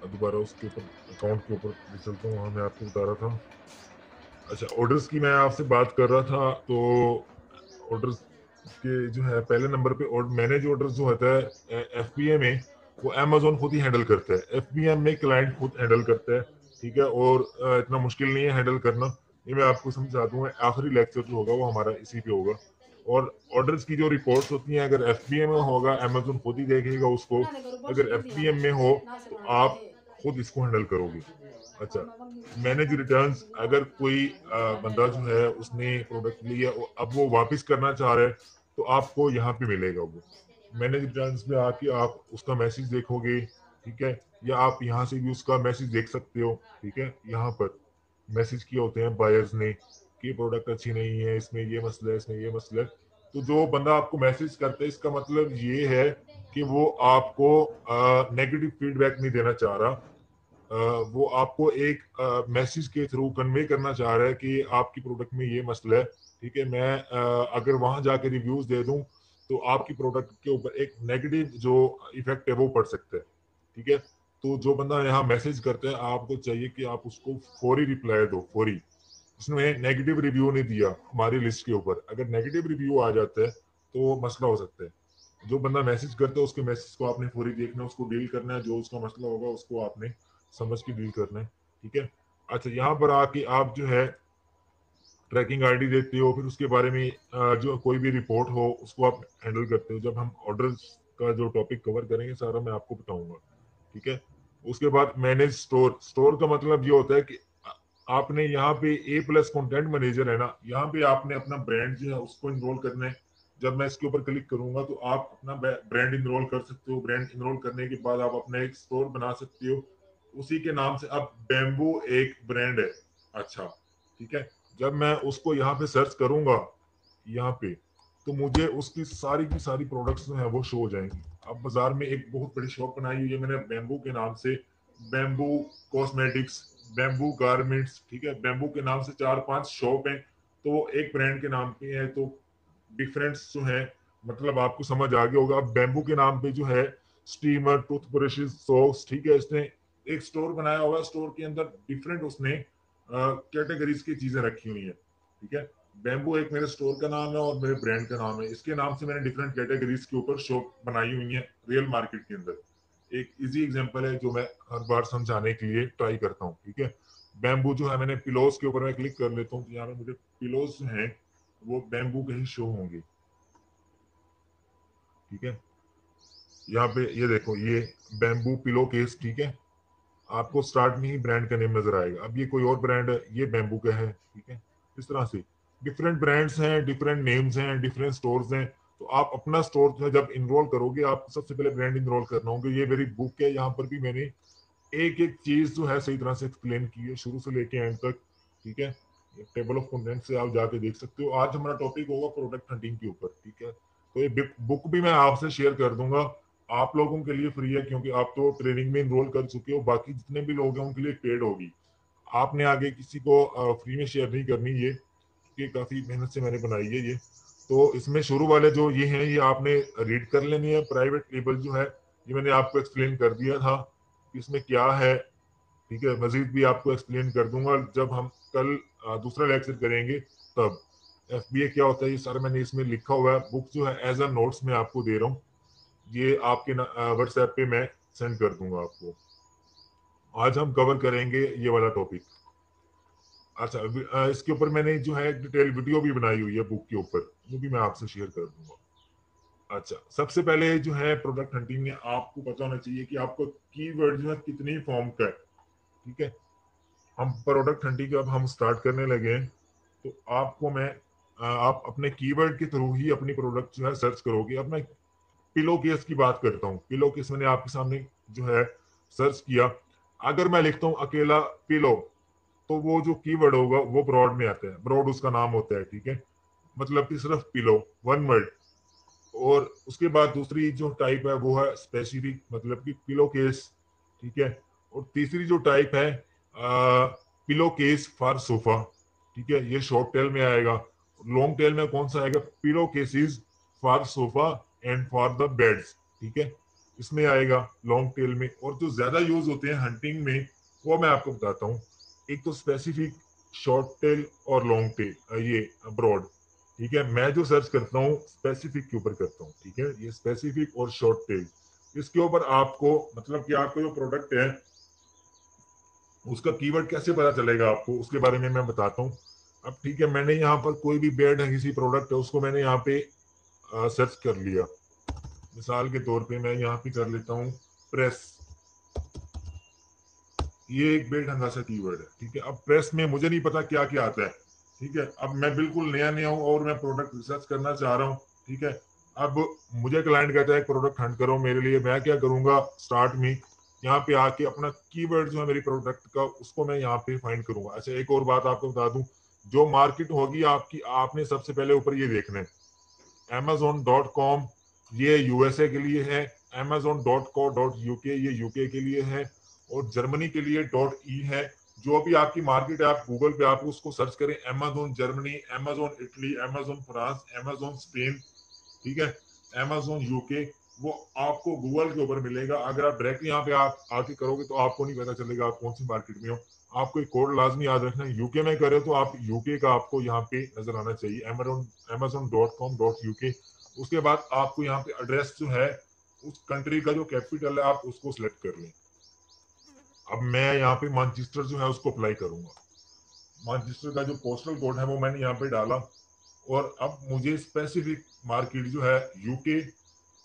दोबारा उसके ऊपर अकाउंट के ऊपर चलता हूँ, वहाँ मैं आपको बता रहा था। अच्छा, ऑर्डर्स की मैं आपसे बात कर रहा था। तो ऑर्डर्स के जो है पहले नंबर पे, और मैनेज ऑर्डर्स जो होता है एफबीए में, वो अमेजोन खुद ही हैंडल करता है। एफबीए में क्लाइंट खुद हैंडल करता है, ठीक है। और इतना मुश्किल नहीं है हैंडल करना। ये मैं आपको समझा दूंगा, आखिरी लेक्चर जो होगा वो हमारा इसी पे होगा। और ऑर्डर्स की जो रिपोर्ट्स होती हैं, अगर एफबीए में होगा अमेजोन खुद ही देखेगा उसको। अगर एफबीए में हो तो आप खुद इसको हैंडल करोगे। अच्छा, मैनेज रिटर्न्स, अगर कोई बंदा जो है उसने प्रोडक्ट लिया, अब वो वापस करना चाह रहा है, तो आपको यहाँ पे मिलेगा वो मैनेज रिटर्न्स में आके आप उसका मैसेज देखोगे, ठीक है। या आप यहाँ से भी उसका मैसेज देख सकते हो, ठीक है। यहाँ पर मैसेज किए होते हैं बायर्स ने कि प्रोडक्ट अच्छी नहीं है, इसमें ये मसला है, इसमें ये मसला है। तो जो बंदा आपको मैसेज करता है, इसका मतलब ये है कि वो आपको नेगेटिव फीडबैक नहीं देना चाह रहा। वो आपको एक मैसेज के थ्रू कन्वे करना चाह रहा है कि आपकी प्रोडक्ट में ये मसला है, ठीक है। मैं अगर वहां जाकर रिव्यूज दे दूं तो आपकी प्रोडक्ट के ऊपर एक नेगेटिव जो इफेक्ट है वो पड़ सकता है, ठीक है। तो जो बंदा यहाँ मैसेज करता है, आपको चाहिए कि आप उसको फौरी रिप्लाई दो, फौरी। उसने नेगेटिव रिव्यू नहीं दिया हमारी लिस्ट के ऊपर, अगर नेगेटिव रिव्यू आ जाता है तो मसला हो सकता है। जो बंदा मैसेज करता है उसके मैसेज को आपने फौरी देखना है, उसको डील करना है, जो उसका मसला होगा उसको आपने समझ के डील करना है, ठीक है। अच्छा, यहाँ पर आके आप जो है ट्रैकिंग आईडी देते हो, फिर उसके बारे में जो कोई भी रिपोर्ट हो उसको आप हैंडल करते हो। जब हम ऑर्डर्स का जो टॉपिक कवर करेंगे सारा मैं आपको बताऊंगा, ठीक है। उसके बाद मैनेज स्टोर। स्टोर का मतलब ये होता है कि आपने यहाँ पे ए प्लस कंटेंट मैनेजर है ना, यहाँ पे आपने अपना ब्रांड जो है उसको इनरोल करना है। जब मैं इसके ऊपर क्लिक करूंगा तो आप अपना ब्रांड इनरोल कर सकते हो। ब्रांड इनरोल करने के बाद आप अपना एक स्टोर बना सकते हो उसी के नाम से। अब बैम्बू एक ब्रांड है, अच्छा, ठीक है। जब मैं उसको यहाँ पे सर्च करूंगा, यहाँ पे, तो मुझे उसकी की सारी प्रोडक्ट्स जो है वो शो हो जाएंगी। अब बाजार में एक बहुत बड़ी शॉप बनाई हुई है मैंने बैम्बू के नाम से, बैम्बू कॉस्मेटिक्स, बैम्बू गारमेंट्स, ठीक है। बैम्बू के नाम से 4-5 शॉप हैं, तो वो एक ब्रांड के नाम पे है, तो डिफरेंस जो है मतलब आपको समझ आ गया होगा। अब बैम्बू के नाम पे जो है स्टीमर, टूथब्रशेस, सॉक्स, ठीक है, इसने एक स्टोर बनाया हुआ। स्टोर के अंदर डिफरेंट उसने कैटेगरीज की चीजें रखी हुई है, ठीक है। बैम्बू एक मेरे स्टोर का नाम है और मेरे ब्रांड का नाम है। इसके नाम से मैंने डिफरेंट कैटेगरीज के ऊपर शॉप बनाई हुई है रियल मार्केट के अंदर। एक इजी एग्जांपल है जो मैं हर बार समझाने के लिए ट्राई करता हूँ, ठीक है। बैम्बू जो है, मैंने पिलोस के ऊपर मैं क्लिक कर लेता हूँ तो यहाँ पे मुझे पिलोस जो है वो बैम्बू के ही शो होंगे, ठीक है। यहाँ पे ये देखो, ये बैम्बू पिलो केस, ठीक है। आपको स्टार्ट में ही ब्रांड का नेम नजर आएगा। अब ये कोई और ब्रांड है, ये बैम्बू का है, ठीक है। इस तरह से डिफरेंट ब्रांड्स हैं, डिफरेंट नेम्स हैं, डिफरेंट स्टोर्स हैं। तो आप अपना स्टोर जो है जब इनरोल करोगे, आपको सबसे पहले ब्रांड इनरोल करना होगा। ये मेरी बुक है, यहाँ पर भी मैंने एक एक चीज जो है सही तरह से एक्सप्लेन की है शुरू से लेके एंड तक, ठीक है। टेबल ऑफ कंटेंट से आप जाके देख सकते हो। आज हमारा टॉपिक होगा प्रोडक्ट हंटिंग के ऊपर, ठीक है। तो ये बुक भी मैं आपसे शेयर कर दूंगा, आप लोगों के लिए फ्री है क्योंकि आप तो ट्रेनिंग में इनरोल कर चुके हो। बाकी जितने भी लोग हैं उनके लिए पेड होगी। आपने आगे किसी को फ्री में शेयर नहीं करनी ये, क्योंकि काफी मेहनत से मैंने बनाई है ये। तो इसमें शुरू वाले जो ये हैं ये आपने रीड कर लेनी है। प्राइवेट लेबल जो है ये मैंने आपको एक्सप्लेन कर दिया था कि इसमें क्या है, ठीक है। मजीद भी आपको एक्सप्लेन कर दूंगा जब हम कल दूसरा लेक्चर करेंगे तब। एफबीए क्या होता है ये सारा मैंने इसमें लिखा हुआ है। बुक जो है एज अ नोट्स में आपको दे रहा हूँ, ये आपके व्हाट्सएप पे मैं सेंड कर दूंगा आपको। आज हम कवर करेंगे ये वाला टॉपिक। अच्छा, इसके ऊपर मैंने जो है डिटेल वीडियो भी बनाई हुई है बुक के ऊपर, वो भी मैं आपसे शेयर कर दूंगा। अच्छा, सबसे पहले जो है प्रोडक्ट हंटिंग में आपको पता होना चाहिए कि आपको कीवर्ड जो है कितनी फॉर्म का है, ठीक है। हम प्रोडक्ट हंटिंग अब हम स्टार्ट करने लगे हैं, तो आपको मैं आप अपने कीवर्ड के थ्रू ही अपनी प्रोडक्ट जो है सर्च करोगे। अब मैं पिलो केस की बात करता हूँ। पिलो केस मैंने आपके सामने जो है सर्च किया। अगर मैं लिखता हूँ अकेला पिलो, तो वो जो कीवर्ड होगा वो ब्रॉड में आता है, ब्रॉड उसका नाम होता है, ठीक है। मतलब कि सिर्फ पिलो, वन वर्ड। और उसके बाद दूसरी जो टाइप है वो है स्पेसिफिक, मतलब कि पिलो केस, ठीक है। और तीसरी जो टाइप है पिलो केस फॉर सोफा, ठीक है, ये शॉर्ट टेल में आएगा। लॉन्ग टेल में कौन सा आएगा? Pillow cases for sofa and for the beds, ठीक है। इसमें आएगा लॉन्ग टेल में। और जो ज्यादा यूज होते हैं हंटिंग में वो मैं आपको बताता हूँ। एक तो स्पेसिफिक, शॉर्ट टेल और लॉन्ग टेल, ये ब्रॉड। ठीक है, मैं जो सर्च करता हूँ स्पेसिफिक के ऊपर करता हूँ। ठीक है, ये स्पेसिफिक और शॉर्ट टेल, इसके ऊपर आपको मतलब कि आपको जो प्रोडक्ट है उसका कीवर्ड कैसे पता चलेगा आपको, उसके बारे में मैं बताता हूँ। अब ठीक है, मैंने यहाँ पर कोई भी बेड है, किसी प्रोडक्ट है, उसको मैंने यहाँ पे सर्च कर लिया। मिसाल के तौर पे मैं यहाँ पे कर लेता हूँ प्रेस। ये एक बेढंगा सा कीवर्ड है। ठीक है, अब प्रेस में मुझे नहीं पता क्या क्या आता है। ठीक है, अब मैं बिल्कुल नया नया हूँ और मैं प्रोडक्ट रिसर्च करना चाह रहा हूँ। ठीक है, अब मुझे क्लाइंट कहता है प्रोडक्ट हंट करो मेरे लिए, मैं क्या करूंगा, स्टार्ट में यहाँ पे आके अपना कीवर्ड जो है मेरी प्रोडक्ट का, उसको मैं यहाँ पे फाइंड करूंगा। अच्छा, एक और बात आपको बता दूं, जो मार्केट होगी आपकी, आपने सबसे पहले ऊपर ये देखना है Amazon.com, ये यूएसए के लिए है। Amazon.co.uk, ये यूके के लिए है। और जर्मनी के लिए .e है। जो भी आपकी मार्केट है, आप गूगल पे आप उसको सर्च करें, Amazon Germany, Amazon Italy, Amazon France, Amazon Spain, ठीक है, Amazon यूके, वो आपको गूगल के ऊपर मिलेगा। अगर आप डायरेक्ट यहाँ पे आप आके करोगे तो आपको नहीं पता चलेगा आप कौन सी मार्केट में हो। आपको एक कोड लाजमी याद रखना है, यूके में करे तो आप यूके का आपको यहाँ पे नजर आना चाहिए, Amazon.com.uk। उसके बाद आपको यहाँ पे एड्रेस जो है उस कंट्री का जो कैपिटल है आप उसको सिलेक्ट कर लें। अब मैं यहाँ पे मैनचेस्टर जो है उसको अप्लाई करूंगा। मैनचेस्टर का जो पोस्टल कोड है वो मैंने यहाँ पे डाला। और अब मुझे स्पेसिफिक मार्केट जो है यूके,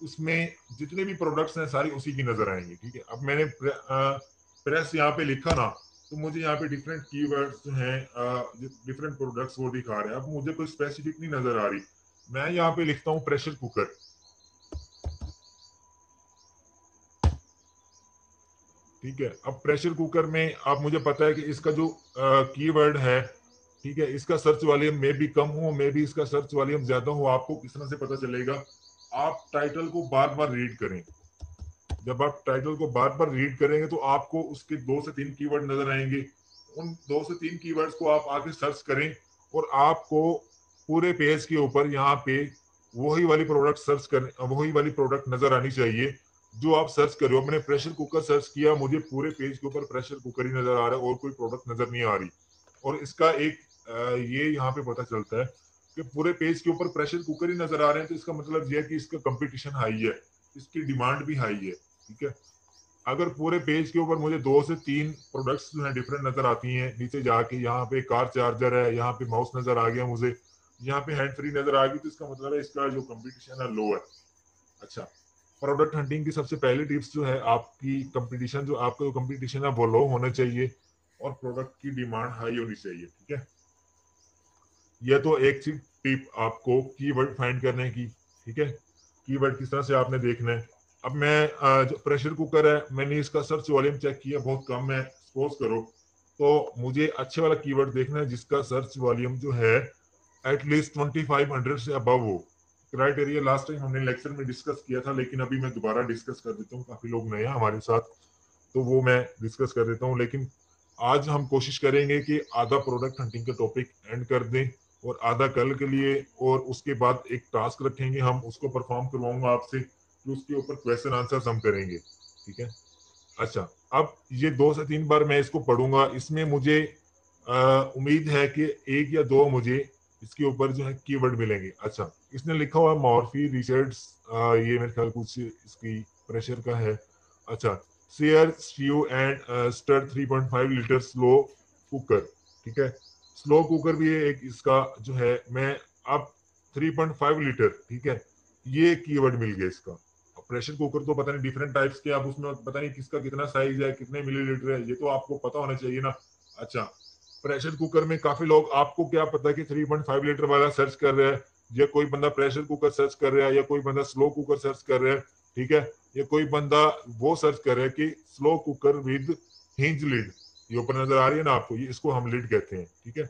उसमें जितने भी प्रोडक्ट्स हैं सारी उसी की नजर आएंगे। ठीक है, अब मैंने प्रेस यहाँ पे लिखा ना, तो मुझे यहाँ पे डिफरेंट कीवर्ड्स जो हैं, डिफरेंट प्रोडक्ट्स वो दिखा रहे हैं। अब मुझे कोई स्पेसिफिक नहीं नजर आ रही, मैं यहाँ पे लिखता हूँ प्रेशर कुकर। ठीक है, अब प्रेशर कुकर में आप, मुझे पता है कि इसका जो कीवर्ड है, ठीक है, इसका सर्च वॉल्यूम में भी कम हो, में भी इसका सर्च वॉल्यूम ज्यादा हो। आपको किस तरह से पता चलेगा, आप टाइटल को बार बार रीड करें। जब आप टाइटल को बार बार रीड करेंगे तो आपको उसके 2 से 3 कीवर्ड नजर आएंगे। उन 2 से 3 कीवर्ड्स को आप आगे सर्च करें और आपको पूरे पेज के ऊपर यहाँ पे वही वाली प्रोडक्ट सर्च कर, वही वाली प्रोडक्ट नजर आनी चाहिए जो आप सर्च कर रहे हो। मैंने प्रेशर कुकर सर्च किया, मुझे पूरे पेज के ऊपर प्रेशर कुकर ही नजर आ रहा है और कोई प्रोडक्ट नजर नहीं आ रही। और इसका एक ये यहाँ पे पता चलता है कि पूरे पेज के ऊपर प्रेशर कुकर ही नजर आ रहे हैं, तो इसका मतलब यह है कि इसका कंपटीशन हाई है, इसकी डिमांड भी हाई है। ठीक है, अगर पूरे पेज के ऊपर मुझे 2 से 3 प्रोडक्ट्स जो है डिफरेंट नजर आती हैं, नीचे जाके यहाँ पे कार चार्जर है, यहाँ पे माउस नजर आ गया मुझे, यहाँ पे हैंड फ्री नजर आ गई, तो इसका मतलब है इसका जो कंपटीशन है लो है। अच्छा, प्रोडक्ट हंटिंग की सबसे पहली टिप्स जो है, आपकी कंपटीशन, जो आपका जो कंपटीशन है वो लो होना चाहिए और प्रोडक्ट की डिमांड हाई होनी चाहिए। ठीक है, यह तो एक सी टिप आपको कीवर्ड फाइंड करने की। ठीक है, कीवर्ड किस तरह से आपने देखना है। अब मैं जो प्रेशर कुकर है, मैंने इसका सर्च वॉल्यूम चेक किया, बहुत कम है। सपोज करो तो मुझे अच्छे वाला कीवर्ड देखना है जिसका सर्च वॉल्यूम जो है एटलीस्ट 2500 से अबव हो। क्राइटेरिया लास्ट टाइम हमने लेक्चर में डिस्कस किया था, लेकिन अभी मैं दोबारा डिस्कस कर देता हूँ, काफी लोग नए हैं हमारे साथ, तो वो मैं डिस्कस कर देता हूँ। लेकिन आज हम कोशिश करेंगे कि आधा प्रोडक्ट हंटिंग का टॉपिक एंड कर दें और आधा कल के लिए, और उसके बाद एक टास्क रखेंगे, हम उसको परफॉर्म करवाऊंगा आपसे, कि उसके ऊपर क्वेश्चन आंसर हम करेंगे। ठीक है, अच्छा, अब ये 2 से 3 बार मैं इसको पढ़ूंगा, इसमें मुझे उम्मीद है कि 1 या 2 मुझे इसके ऊपर जो है कीवर्ड मिलेंगे। अच्छा, इसने लिखा हुआ मॉर्फी रिचर्ड्स, ये मेरे ख्याल कुछ इसकी प्रेशर का है। अच्छा, share Steve and stir 3.5 litre slow cooker. ठीक है, स्लो कुकर भी एक इसका जो है, मैं अब 3.5 लीटर, ठीक है, ये कीवर्ड मिल गया इसका। प्रेशर कुकर तो पता नहीं डिफरेंट टाइप्स के, अब उसमें पता नहीं किसका कितना साइज है, कितने मिलीलीटर है, ये तो आपको पता होना चाहिए ना। अच्छा, प्रेशर कुकर में काफी लोग, आपको क्या पता कि 3.5 लीटर वाला सर्च कर रहे हैं, या कोई बंदा प्रेशर कुकर सर्च कर रहा है, या कोई बंदा स्लो कुकर सर्च कर रहा है। ठीक है, या कोई बंदा वो सर्च कर रहा है कि slow cooker with hinge lid, ये ऊपर नजर आ रही है ना आपको, ये इसको हम लिड कहते हैं। ठीक है,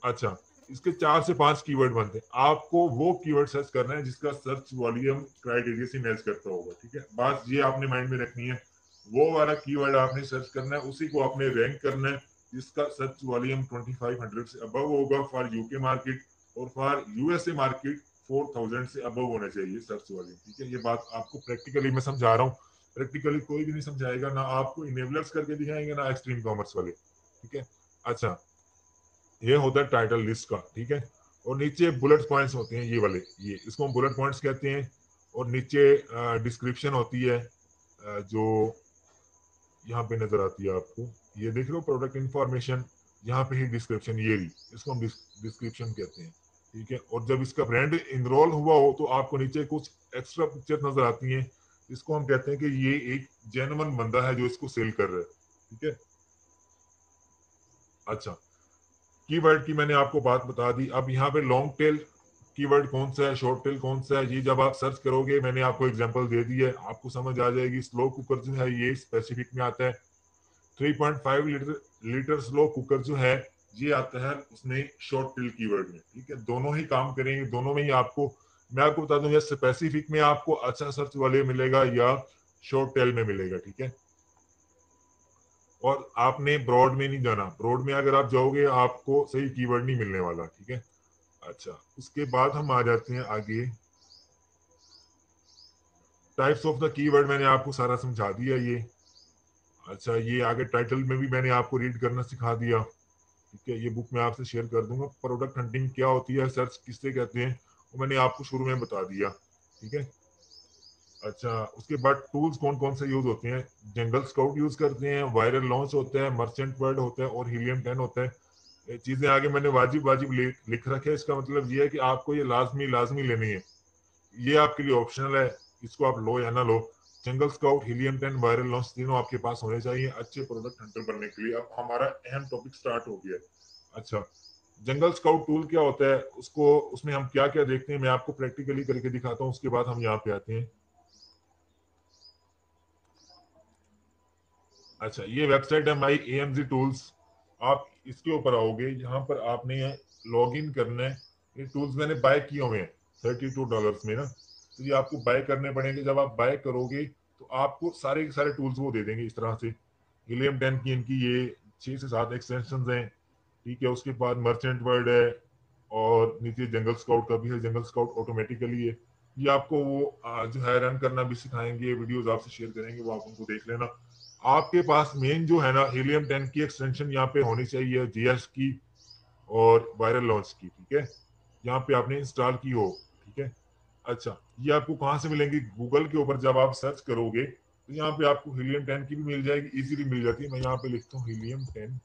अच्छा, इसके 4 से 5 कीवर्ड बनते हैं, आपको वो कीवर्ड सर्च करना है जिसका सर्च वॉल्यूम क्राइटेरिया से मैच करता होगा। ठीक है, बात ये आपने माइंड में रखनी है, वो वाला कीवर्ड आपने सर्च करना है, उसी को आपने रैंक करना है जिसका सर्च वॉल्यूम 2500 से अबव होगा फॉर यूके मार्केट, और फॉर यूएसए मार्केट 4000 से अबव होना चाहिए सर्च वॉल्यूम। ठीक है, ये बात आपको प्रैक्टिकली मैं समझा रहा हूँ, प्रैक्टिकली कोई भी नहीं समझाएगा, ना आपको इनेबलर्स करके दिखाएंगे ना एक्सट्रीम कॉमर्स वाले, ठीक है। अच्छा, ये होता है टाइटल लिस्ट का, ठीक है। और नीचे बुलेट पॉइंट्स होते हैं, ये वाले, ये इसको हम बुलेट पॉइंट्स कहते हैं। और नीचे डिस्क्रिप्शन होती है, जो यहाँ पे नजर आती है आपको, ये देख रहे हो प्रोडक्ट इंफॉर्मेशन, यहाँ पे ही डिस्क्रिप्शन, ये भी इसको हम डिस्क्रिप्शन कहते हैं, ठीक है। और जब इसका ब्रांड इनरोल हुआ हो तो आपको नीचे कुछ एक्स्ट्रा पिक्चर नजर आती हैं, इसको हम कहते हैं कि ये एक जेन्युइन बंदा है जो इसको सेल कर रहा है, ठीक है। अच्छा, कीवर्ड की मैंने आपको बात बता दी। अब यहाँ पे लॉन्ग टेल कीवर्ड कौन सा है, शॉर्ट टेल कौन सा है, ये जब आप सर्च करोगे, मैंने आपको एग्जांपल दे दी है, आपको समझ आ जाएगी। स्लो कुकर जो है ये स्पेसिफिक में आता है। 3.5 लीटर स्लो कुकर जो है ये आता है उसमें शॉर्ट टेल कीवर्ड में, ठीक है। दोनों ही काम करेंगे, दोनों में ही आपको, मैं आपको बता दूं, या स्पेसिफिक में आपको अच्छा सर्च वाले मिलेगा या शॉर्ट टेल में मिलेगा, ठीक है। और आपने ब्रॉड में नहीं जाना, ब्रॉड में अगर आप जाओगे आपको सही कीवर्ड नहीं मिलने वाला, ठीक है। अच्छा, उसके बाद हम आ जाते हैं आगे। टाइप्स ऑफ द कीवर्ड मैंने आपको सारा समझा दिया ये। अच्छा, ये आगे टाइटल में भी मैंने आपको रीड करना सिखा दिया, ठीक है। ये बुक मैं आपसे शेयर कर दूंगा। प्रोडक्ट हंटिंग क्या होती है, सर्च किससे कहते हैं, वो मैंने आपको शुरू में बता दिया, ठीक है। अच्छा, उसके बाद टूल्स कौन कौन से यूज होते हैं, जंगल स्काउट यूज करते हैं, वायरल लॉन्च होता है, मर्चेंट वर्ड होता है और हीलियम 10 होता है। ये चीजें आगे मैंने वाजिब वाजिब लिख रखे हैं। इसका मतलब ये है कि आपको ये लाजमी लाजमी लेनी है, ये आपके लिए ऑप्शनल है, इसको आप लो या ना लो। Jungle scout, helium 10, viral launch तीनों आपके पास होने चाहिए अच्छे प्रोडक्ट हंटर बनने के लिए। अब हमारा अहम टॉपिक स्टार्ट हो गया है। अच्छा, जंगल स्काउट टूल क्या होता है, उसको उसमें हम क्या क्या देखते हैं, मैं आपको प्रैक्टिकली करके दिखाता हूँ, उसके बाद हम यहाँ पे आते हैं। अच्छा, ये वेबसाइट है माई AMZ टूल्स। आप इसके ऊपर आओगे, यहाँ पर आपने लॉग इन करना है। ये टूल्स मैंने बाय किए हुए हैं $32 में ना, तो ये आपको बाय करने पड़ेंगे। जब आप बाय करोगे तो आपको सारे के सारे टूल्स वो दे देंगे इस तरह से। हीलियम 10 की इनकी ये 6 से 7 एक्सटेंशन हैं, ठीक है। उसके बाद मर्चेंट वर्ड है और नीचे जंगल स्काउट का भी है, जंगल स्काउट ऑटोमेटिकली है। ये आपको वो जो है रन करना भी सिखाएंगे, वीडियोस आपसे शेयर करेंगे, वो आप उनको देख लेना। आपके पास मेन जो है ना हीलियम 10 की एक्सटेंशन यहाँ पे होनी चाहिए, जीएस की और वायरल लॉन्च की, ठीक है। यहाँ पे आपने इंस्टॉल की हो, ठीक है। अच्छा, ये आपको कहाँ से मिलेंगी, गूगल के ऊपर जब आप सर्च करोगे तो यहाँ पे आपको हीलियम 10 की भी मिल जाएगी, इजीली मिल जाती है। मैं यहाँ पे लिखता हूँ हीलियम 10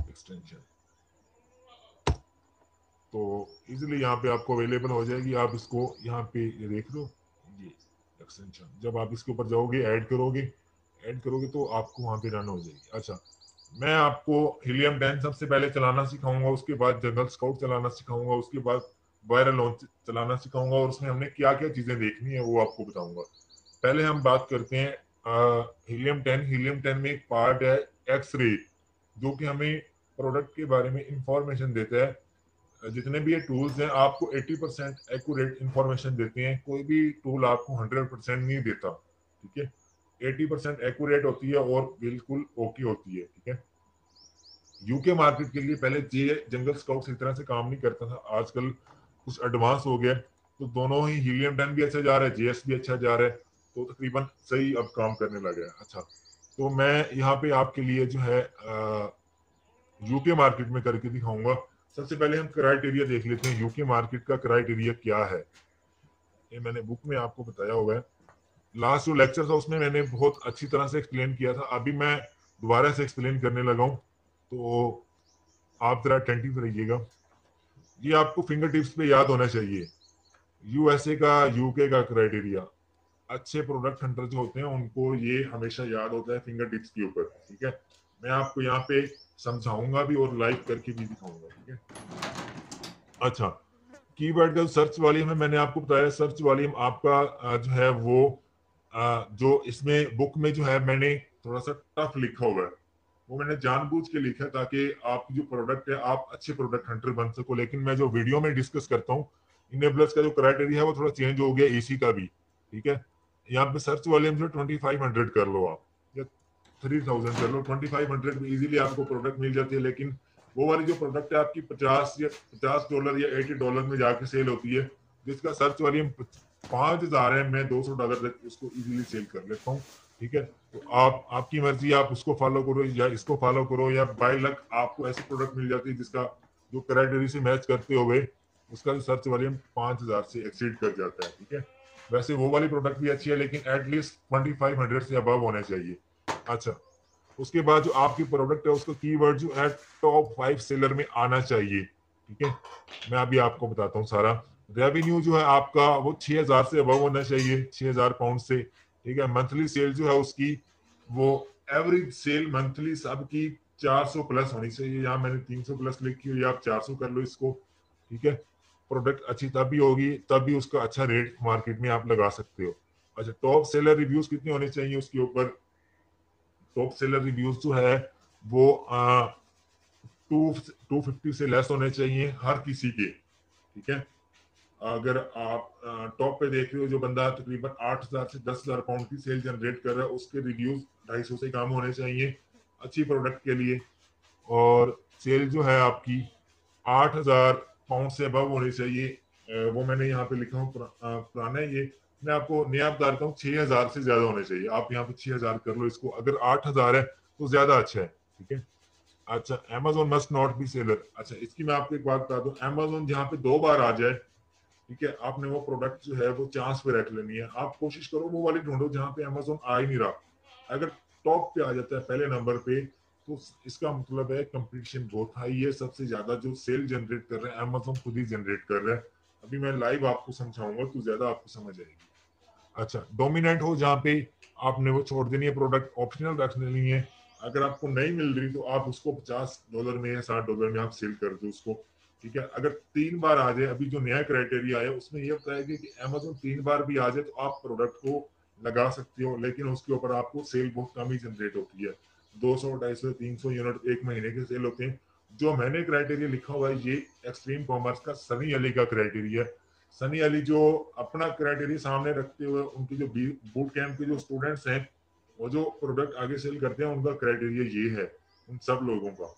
एक्सटेंशन, तो इजीली यहाँ पे आपको अवेलेबल हो जाएगी। आप इसको यहाँ पे ये देख लो, ये एक्सटेंशन, जब आप इसके ऊपर जाओगे ऐड करोगे तो आपको वहां पे रन हो जाएगी। अच्छा, मैं आपको हीलियम 10 सबसे पहले चलाना सिखाऊंगा, उसके बाद जंगल स्काउट चलाना सिखाऊंगा, उसके बाद वायरल लॉन्च चलाना सिखाऊंगा, और उसमें हमने क्या क्या चीजें देखनी है वो आपको बताऊंगा। पहले हम बात करते हैं हीलियम 10। हीलियम 10 में एक पार्ट है एक्स-रे, जो कि हमें प्रोडक्ट के बारे में इंफॉर्मेशन देता है। जितने भी ये टूल्स हैं आपको 80% एक्यूरेट इंफॉर्मेशन देते हैं, कोई भी टूल आपको 100% नहीं देता, ठीक है। 80% एक्यूरेट होती है और बिल्कुल ओके होती है, ठीक है। यूके मार्केट के लिए पहले ये जंगल स्काउट इस तरह से काम नहीं करता था, आजकल कुछ एडवांस हो गया, तो दोनों ही हीलियम 10 भी अच्छा जा रहा है, जीएस भी अच्छा जा रहा है, तो तकरीबन सही अब काम करने लगा है। अच्छा, तो मैं यहाँ पे आपके लिए जो है यूके मार्केट में करके दिखाऊंगा। सबसे पहले हम क्राइटेरिया देख लेते हैं, यूके मार्केट का क्राइटेरिया क्या है। ये मैंने बुक में आपको बताया हुआ है, लास्ट जो लेक्चर था उसमें मैंने बहुत अच्छी तरह से एक्सप्लेन किया था, अभी मैं दोबारा से एक्सप्लेन करने लगा हूँ, तो आप जरा अटेंटिव रहिएगा। ये आपको फिंगर टिप्स पे याद होना चाहिए। यूएसए का, यूके का क्राइटेरिया, अच्छे प्रोडक्ट हंटर जो होते हैं उनको ये हमेशा याद होता है फिंगर टिप्स के ऊपर, ठीक है। मैं आपको यहाँ पे समझाऊंगा भी और लाइव करके भी दिखाऊंगा, ठीक है। अच्छा, कीवर्ड का सर्च वॉल्यूम है, मैंने आपको बताया सर्च वॉल्यूम आपका जो है वो जो इसमें बुक में जो है मैंने थोड़ा सा टफ लिखा हुआ है, वो मैंने जानबूझ के लिखा है ताकि आपकी जो प्रोडक्ट है आप अच्छे प्रोडक्ट हंटर बन सको। लेकिन मैं जो वीडियो में डिस्कस करता हूँ, इनेबलर्स का जो क्राइटेरिया है वो थोड़ा चेंज हो गया, इसी का भी, ठीक है। यहाँ पे सर्च वॉल्यूम जो 2500 कर लो आप, या 3000 कर लो, 2500 में इजीली आपको प्रोडक्ट मिल जाती है। लेकिन वो वाली जो प्रोडक्ट है आपकी $50 या $80 या $80 में जाके सेल होती है, जिसका सर्च वॉल्यूम 5,000 है, मैं $200 तक उसको इजीली सेल कर लेता हूँ। ठीक है, तो आपकी मर्जी, आप उसको फॉलो करो या इसको फॉलो करो, या बाय लक आपको ऐसी प्रोडक्ट मिल जाती है जिसका जो क्राइटेरिया से मैच करते हुए उसका सर्च वॉल्यूम 5,000 से एक्सीड कर जाता है। ठीक है, वैसे वो वाली प्रोडक्ट भी अच्छी है, लेकिन एटलीस्ट 2500 से अबव होने चाहिए। अच्छा, उसके बाद जो आपकी प्रोडक्ट है उसका कीवर्ड जो है टॉप 5 सेलर में आना चाहिए। ठीक है, मैं अभी आपको बताता हूँ सारा। रेवेन्यू जो है आपका वो 6,000 से अबव होना चाहिए, 6,000 पाउंड से। ठीक है, मंथली सेल जो है उसकी वो एवरेज सेल मंथली सबकी 400 प्लस होनी चाहिए। यहाँ मैंने 300 प्लस लिखी हुई है, आप 400 कर लो इसको। ठीक है, प्रोडक्ट अच्छी तभी होगी, तभी उसका अच्छा रेट मार्केट में आप लगा सकते हो। अच्छा, टॉप सेलर रिव्यूज कितने होने चाहिए उसके ऊपर? टॉप सेलर रिव्यूज जो है वो 250 से लेस होने चाहिए हर किसी के। ठीक है, अगर आप टॉप पे देख रहे हो जो बंदा तकरीबन 8,000 से 10,000 पाउंड की सेल जनरेट कर रहा है, उसके रिव्यूज 250 से कम होने चाहिए अच्छी प्रोडक्ट के लिए। और सेल जो है आपकी 8,000 पाउंड से अबव होनी चाहिए। वो मैंने यहाँ पे लिखा हूँ पुराना है ये, मैं आपको नया बता देता हूँ, 6,000 से ज्यादा होने चाहिए। आप यहाँ पे 6,000 कर लो इसको, अगर 8,000 है तो ज्यादा अच्छा है। ठीक है, अच्छा, Amazon must not be seller. अच्छा, इसकी मैं आपको एक बात बता दूं, Amazon जहाँ पे 2 बार आ जाए, ठीक है, आपने वो प्रोडक्ट जो है वो चांस पे रख लेनी है। आप कोशिश करो वो वाली ढूंढो जहाँ पे Amazon आ ही नहीं रहा। अगर टॉप पे आ जाता है पहले नंबर पे, तो इसका मतलब है कंपटीशन बहुत हाई है। सबसे ज्यादा जो सेल जनरेट कर रहे हैं Amazon खुद ही जनरेट कर रहा है। अभी मैं लाइव आपको समझाऊंगा तो ज्यादा आपको समझ आएगी। अच्छा, डोमिनेंट हो जहाँ पे, आपने वो छोड़ देनी है प्रोडक्ट, ऑप्शनल रख लेनी है। अगर आपको नहीं मिल रही तो आप उसको $50 में या $60 में आप सेल कर दो उसको। ठीक है, अगर 3 बार आ जाए, अभी जो नया क्राइटेरिया है उसमें ये बताया कि Amazon 3 बार भी आ जाए तो आप प्रोडक्ट को लगा सकते हो, लेकिन उसके ऊपर आपको सेल बहुत कम ही जनरेट होती है। 200, 250, 300 यूनिट एक महीने के सेल होते हैं। जो मैंने क्राइटेरिया लिखा हुआ है ये एक्सट्रीम कॉमर्स का सनी अली का क्राइटेरिया है। सनी अली जो अपना क्राइटेरिया सामने रखते हुए उनके जो बूट कैंप के जो स्टूडेंट्स हैं वो जो प्रोडक्ट आगे सेल करते हैं उनका क्राइटेरिया ये है उन सब लोगों का।